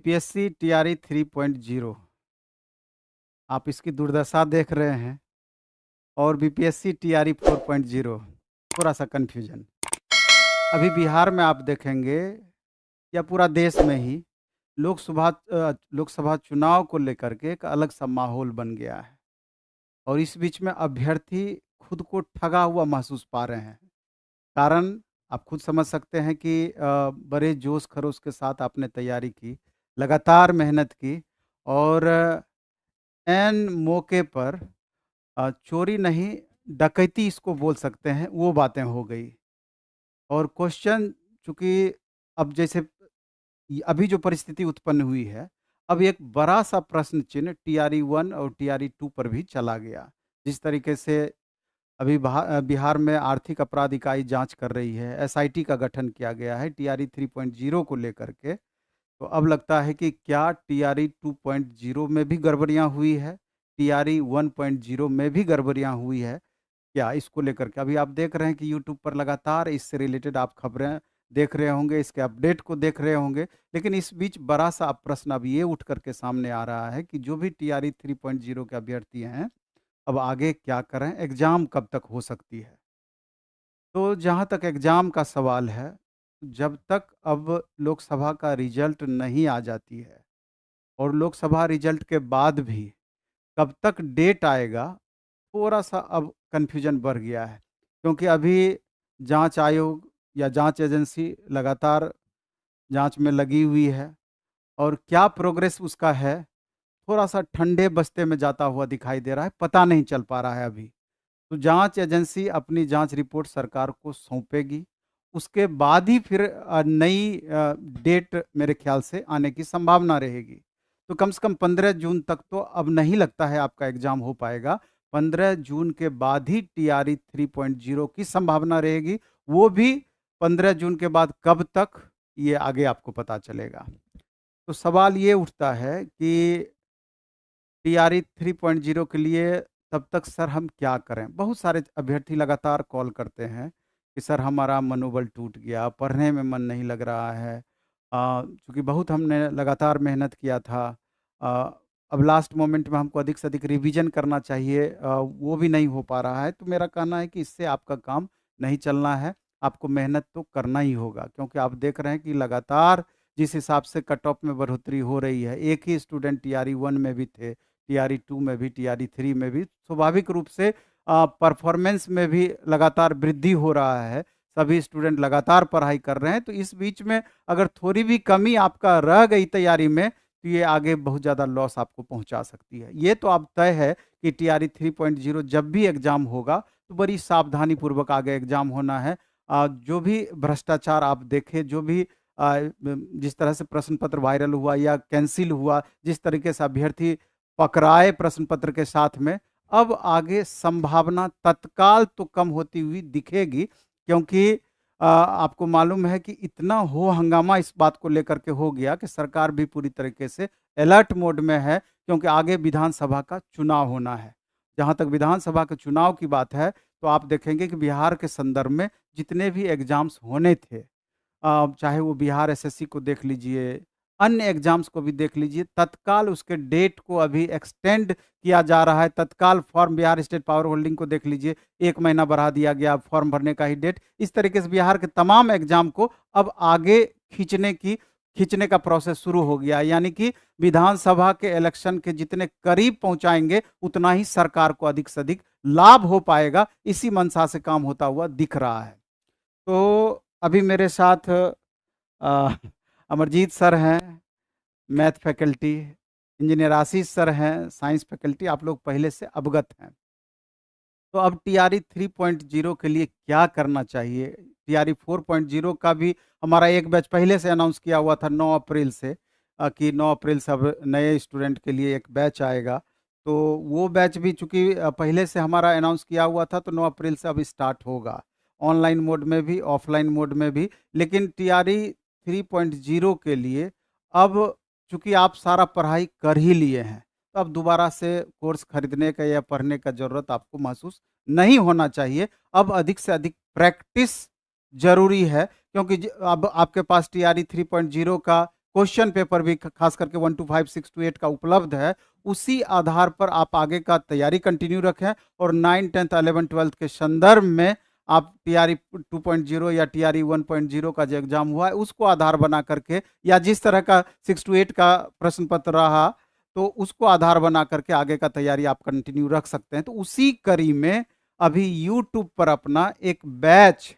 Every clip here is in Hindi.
बीपीएससी टीआरई 3.0 आप इसकी दुर्दशा देख रहे हैं और बीपीएससी टीआरई 4.0 थोड़ा सा कन्फ्यूजन। अभी बिहार में आप देखेंगे या पूरा देश में ही लोकसभा चुनाव को लेकर के एक अलग सा माहौल बन गया है और इस बीच में अभ्यर्थी खुद को ठगा हुआ महसूस पा रहे हैं। कारण आप खुद समझ सकते हैं कि बड़े जोश खरोश के साथ आपने तैयारी की, लगातार मेहनत की और ऐन मौके पर चोरी नहीं डकैती इसको बोल सकते हैं, वो बातें हो गई। और क्वेश्चन चूँकि अब जैसे अभी जो परिस्थिति उत्पन्न हुई है, अब एक बड़ा-सा प्रश्न चिन्ह टीआरई 1 और टीआरई 2 पर भी चला गया। जिस तरीके से अभी बिहार में आर्थिक अपराध इकाई जाँच कर रही है, एसआईटी का गठन किया गया है टीआरई 3.0 को लेकर के। तो अब लगता है कि क्या टीआरई 2.0 में भी गड़बड़ियाँ हुई है? टीआरई 1.0 में भी गड़बड़ियाँ हुई है? क्या इसको लेकर के अभी आप देख रहे हैं कि यूट्यूब पर लगातार इससे रिलेटेड आप खबरें देख रहे होंगे, इसके अपडेट को देख रहे होंगे। लेकिन इस बीच बड़ा-सा अब प्रश्न अब ये उठ कर के सामने आ रहा है कि जो भी टीआरई 3.0 के अभ्यर्थी हैं, अब आगे क्या करें? एग्ज़ाम कब तक हो सकती है? तो जहाँ तक एग्ज़ाम का सवाल है, जब तक अब लोकसभा का रिज़ल्ट नहीं आ जाती है और लोकसभा रिज़ल्ट के बाद भी कब तक डेट आएगा, थोड़ा-सा अब कन्फ्यूज़न बढ़ गया है। क्योंकि अभी जाँच आयोग या जाँच एजेंसी लगातार जाँच में लगी हुई है और क्या प्रोग्रेस उसका है, थोड़ा-सा ठंडे बस्ते में जाता हुआ दिखाई दे रहा है, पता नहीं चल पा रहा है अभी। तो जाँच एजेंसी अपनी जाँच रिपोर्ट सरकार को सौंपेगी, उसके बाद ही फिर नई डेट मेरे ख़्याल से आने की संभावना रहेगी। तो कम से कम 15 जून तक तो अब नहीं लगता है आपका एग्ज़ाम हो पाएगा। 15 जून के बाद ही टीआरई 3.0 की संभावना रहेगी, वो भी 15 जून के बाद कब तक, ये आगे आपको पता चलेगा। तो सवाल ये उठता है कि टीआरई 3.0 के लिए तब तक सर हम क्या करें? बहुत सारे अभ्यर्थी लगातार कॉल करते हैं कि सर हमारा मनोबल टूट गया, पढ़ने में मन नहीं लग रहा है। चूँकि बहुत हमने लगातार मेहनत किया था। अ, अब लास्ट मोमेंट में हमको अधिक से अधिक रिवीजन करना चाहिए, वो भी नहीं हो पा रहा है। तो मेरा कहना है कि इससे आपका काम नहीं चलना है, आपको मेहनत तो करना ही होगा। क्योंकि आप देख रहे हैं कि लगातार जिस हिसाब से कट ऑफ में बढ़ोतरी हो रही है, एक ही स्टूडेंट टीआरई 1 में भी थे, टीआरई 2 में भी, टीआरई 3 में भी, स्वाभाविक रूप से परफॉर्मेंस में भी लगातार वृद्धि हो रहा है। सभी स्टूडेंट लगातार पढ़ाई कर रहे हैं, तो इस बीच में अगर थोड़ी भी कमी आपका रह गई तैयारी में, तो ये आगे बहुत ज़्यादा लॉस आपको पहुंचा सकती है। ये तो अब तय है कि टीआरई 3.0 जब भी एग्ज़ाम होगा, तो बड़ी सावधानीपूर्वक आगे एग्ज़ाम होना है। जो भी भ्रष्टाचार आप देखें, जो भी जिस तरह से प्रश्न पत्र वायरल हुआ या कैंसिल हुआ, जिस तरीके से अभ्यर्थी पकड़ाए प्रश्न पत्र के साथ में, अब आगे संभावना तत्काल तो कम होती हुई दिखेगी। क्योंकि आपको मालूम है कि इतना हो हंगामा इस बात को लेकर के हो गया कि सरकार भी पूरी तरीके से अलर्ट मोड में है, क्योंकि आगे विधानसभा का चुनाव होना है। जहाँ तक विधानसभा के चुनाव की बात है, तो आप देखेंगे कि बिहार के संदर्भ में जितने भी एग्ज़ाम्स होने थे, चाहे वो बिहार एसएससी को देख लीजिए, अन्य एग्ज़ाम्स को भी देख लीजिए, तत्काल उसके डेट को अभी एक्सटेंड किया जा रहा है। तत्काल form Bihar state power holding को देख लीजिए, 1 महीना बढ़ा दिया गया फॉर्म भरने का ही डेट। इस तरीके से बिहार के तमाम एग्ज़ाम को अब आगे खींचने का प्रोसेस शुरू हो गया है। यानी कि विधानसभा के इलेक्शन के जितने करीब पहुँचाएँगे, उतना ही सरकार को अधिक से अधिक लाभ हो पाएगा। इसी मंशा से काम होता हुआ दिख रहा है। तो अभी मेरे साथ अ, अमरजीत सर हैं, मैथ फैकल्टी, इंजीनियर आशीष सर हैं, साइंस फैकल्टी, आप लोग पहले से अवगत हैं। तो अब टीआरई 3.0 के लिए क्या करना चाहिए? टीआरई 4.0 का भी हमारा एक बैच पहले से अनाउंस किया हुआ था 9 अप्रैल से, कि 9 अप्रैल से अब नए स्टूडेंट के लिए एक बैच आएगा। तो वो बैच भी चूँकि पहले से हमारा अनाउंस किया हुआ था, तो 9 अप्रैल से अब स्टार्ट होगा। ऑनलाइन मोड में भी, ऑफलाइन मोड में भी। लेकिन टीआरई 3.0 के लिए अब चूँकि आप सारा पढ़ाई कर ही लिए हैं, तो अब दोबारा से कोर्स खरीदने का या पढ़ने का ज़रूरत आपको महसूस नहीं होना चाहिए। अब अधिक से अधिक प्रैक्टिस ज़रूरी है, क्योंकि अब आपके पास टीआरई 3.0 का क्वेश्चन पेपर भी खास करके 1 to 5, 6 to 8 का उपलब्ध है। उसी आधार पर आप आगे का तैयारी कंटिन्यू रखें और 9, 10th, 11, 12th के संदर्भ में आप टीआरई 2.0 या टीआरई 1.0 का जो एग्जाम हुआ है उसको आधार बना करके, या जिस तरह का 6 to 8 का प्रश्न पत्र रहा तो उसको आधार बना करके आगे का तैयारी आप कंटिन्यू रख सकते हैं। तो उसी कड़ी में अभी यूट्यूब पर अपना एक बैच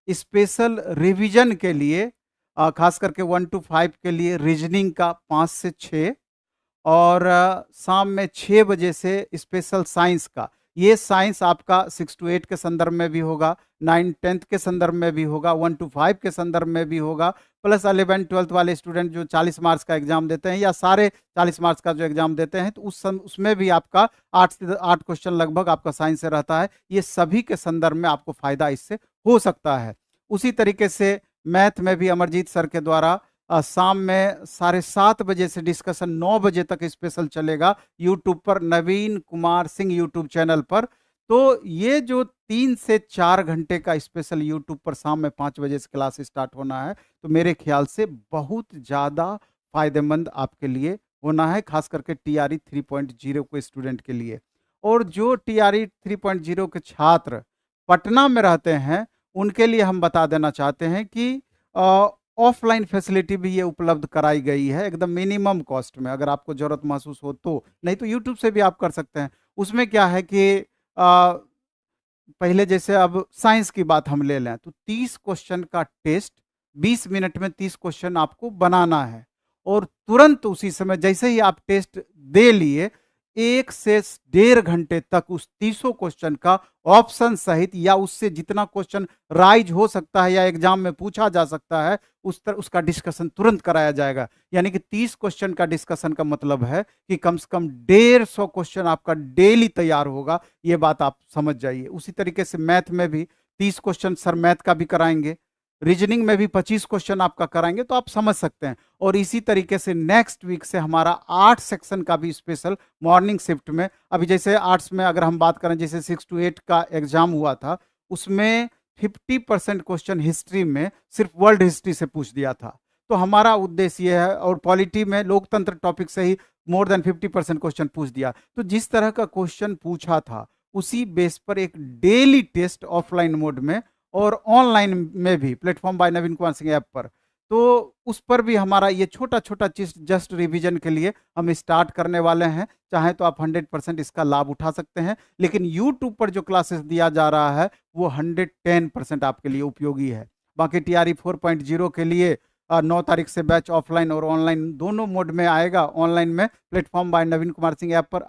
स्पेशल रिवीजन के लिए, खास करके 1 to 5 के लिए रीजनिंग का 5 से 6 और शाम में 6 बजे से स्पेशल साइंस का। ये साइंस आपका 6 to 8 के संदर्भ में भी होगा, 9, 10th के संदर्भ में भी होगा, 1 to 5 के संदर्भ में भी होगा, प्लस 11, 12th वाले स्टूडेंट जो 40 मार्क्स का एग्जाम देते हैं या सारे 40 मार्क्स का जो एग्जाम देते हैं तो उसमें भी आपका 8 क्वेश्चन लगभग आपका साइंस से रहता है। ये सभी के संदर्भ में आपको फायदा इससे हो सकता है। उसी तरीके से मैथ में भी अमरजीत सर के द्वारा शाम में 7:30 बजे से डिस्कशन 9 बजे तक स्पेशल चलेगा यूट्यूब पर, नवीन कुमार सिंह यूट्यूब चैनल पर। तो ये जो 3 से 4 घंटे का स्पेशल यूट्यूब पर शाम में 5 बजे से क्लास स्टार्ट होना है, तो मेरे ख्याल से बहुत ज़्यादा फायदेमंद आपके लिए होना है, खास करके टीआरई 3.0 के स्टूडेंट के लिए। और जो टीआरई 3.0 के छात्र पटना में रहते हैं उनके लिए हम बता देना चाहते हैं कि ऑफलाइन फैसिलिटी भी ये उपलब्ध कराई गई है एकदम मिनिमम कॉस्ट में, अगर आपको ज़रूरत महसूस हो तो। नहीं तो यूट्यूब से भी आप कर सकते हैं। उसमें क्या है कि पहले जैसे अब साइंस की बात हम ले लें तो 30 क्वेश्चन का टेस्ट, 20 मिनट में 30 क्वेश्चन आपको बनाना है और तुरंत उसी समय जैसे ही आप टेस्ट दे लिए 1 से 1.5 घंटे तक उस 30 क्वेश्चन का ऑप्शन सहित या उससे जितना क्वेश्चन राइज हो सकता है या एग्जाम में पूछा जा सकता है उसका डिस्कशन तुरंत कराया जाएगा। यानी कि 30 क्वेश्चन का डिस्कशन का मतलब है कि कम से कम 150 क्वेश्चन आपका डेली तैयार होगा। ये बात आप समझ जाइए। उसी तरीके से मैथ में भी 30 क्वेश्चन सर मैथ का भी कराएंगे, रीजनिंग में भी 25 क्वेश्चन आपका कराएंगे, तो आप समझ सकते हैं। और इसी तरीके से नेक्स्ट वीक से हमारा आर्ट सेक्शन का भी स्पेशल मॉर्निंग शिफ्ट में, अभी जैसे आर्ट्स में अगर हम बात करें जैसे 6 to 8 का एग्जाम हुआ था उसमें 50% क्वेश्चन हिस्ट्री में सिर्फ वर्ल्ड हिस्ट्री से पूछ दिया था। तो हमारा उद्देश्य ये है, और पॉलिटी में लोकतंत्र टॉपिक से ही मोर देन 50% क्वेश्चन पूछ दिया। तो जिस तरह का क्वेश्चन पूछा था उसी बेस पर एक डेली टेस्ट ऑफलाइन मोड में और ऑनलाइन में भी प्लेटफॉर्म बाय नवीन कुमार सिंह ऐप पर, तो उस पर भी हमारा ये छोटा छोटा चीज जस्ट रिवीजन के लिए हम स्टार्ट करने वाले हैं। चाहे तो आप 100% इसका लाभ उठा सकते हैं, लेकिन यूट्यूब पर जो क्लासेस दिया जा रहा है वो 110% आपके लिए उपयोगी है। बाकी टीआरई 4.0 के लिए 9 तारीख से बैच ऑफलाइन और ऑनलाइन दोनों मोड में आएगा। ऑनलाइन में प्लेटफॉर्म बाय नवीन कुमार सिंह ऐप पर